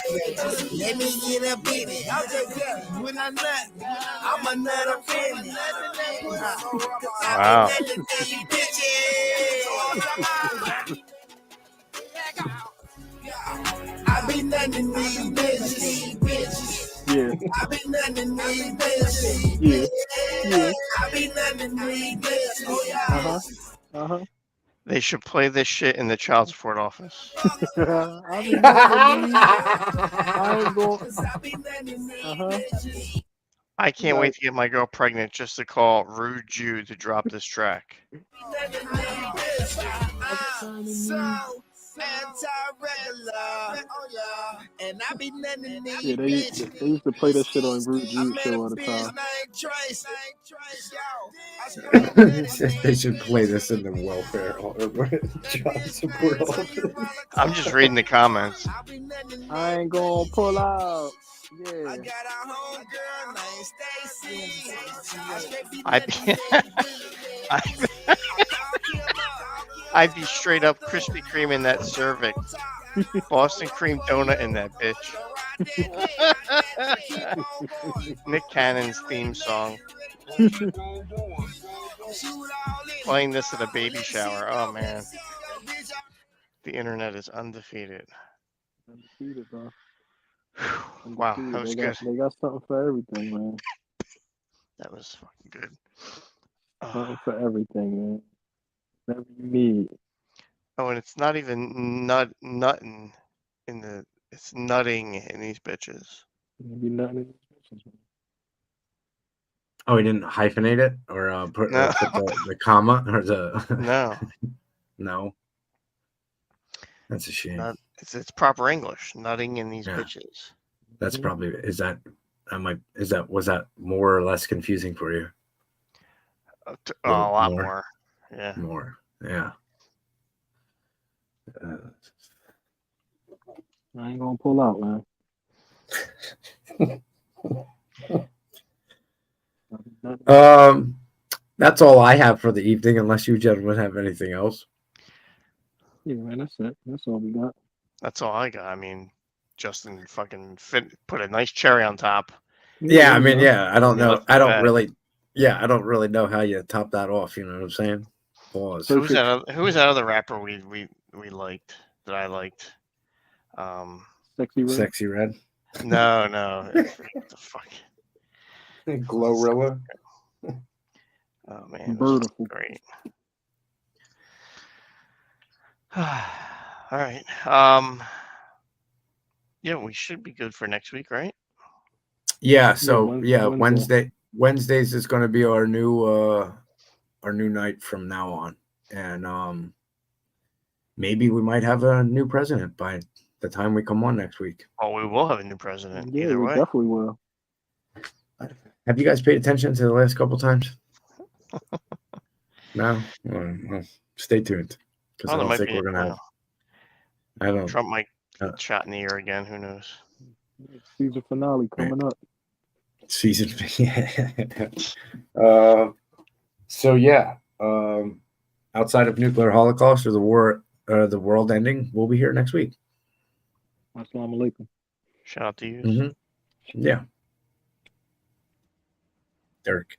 Let me get a baby. When I nut, I'm a nut up in Wow. I be nutting these bitches. Yeah. I be nutting these bitches. Yeah. I be nutting these bitches. Oh yeah. Uh-huh. They should play this shit in the child support office. I mean, I ain't going. Uh-huh. I can't wait to get my girl pregnant just to call Rude Jew to drop this track. So anti-regular. Oh yeah. And I be nutting these Yeah, they used to play that shit on Rude Jude show all the time. They should play this in the welfare or child support office. I'm just reading the comments. I ain't gonna pull out. Yeah. I got a homegirl named Stacy. I I'd be straight up Krispy Kreme in that cervix. Boston cream donut in that bitch. Nick Cannon's theme song. Playing this at a baby shower. Oh man. The internet is undefeated. Undefeated, bro. Wow, Undefeated. that was They good. They got something for everything, man. That was fucking good. Something for everything, man. Whatever you need. Oh, and it's not even nutting in the. It's nutting in these bitches. Maybe nothing in these bitches, man. Oh, he didn't hyphenate it or put No. the comma or the No, no. That's a shame. it's proper English. Nutting in these Yeah. bitches. That's probably was that more or less confusing for you? A Little lot more. more. Yeah. More, yeah. I ain't gonna pull out, man. That's all I have for the evening, unless you gentlemen have anything else. Yeah, man, that's it. That's all we got. That's all I got. I mean, Justin fucking put a nice cherry on top. Yeah, I you mean, know. yeah, I don't Yeah, know. let's I do don't that. really, yeah, I don't really know how you top that off. You know what I'm saying? Pause. Who was that other rapper we liked that I liked? Sexy Red. Sexy Red. No. What the fuck? Glorilla. Oh man, this was Beautiful. great. All right. Yeah, we should be good for next week, right? Yeah. So Wednesday. Wednesdays is going to be our new night from now on, and maybe we might have a new president by the time we come on next week. Oh, we will have a new president. Yeah, Either we way. definitely will. Have you guys paid attention to the last couple times? No. Well, stay tuned because I Oh, there don't might think be. we're gonna have. Well, I don't. Trump might get shot in the ear again. Who knows? Season finale coming up. Season. So yeah. Outside of nuclear holocaust or the war, the world ending, we'll be here next week. Assalamu alaikum. Shout out to you. Mm-hmm. Yeah. Derek.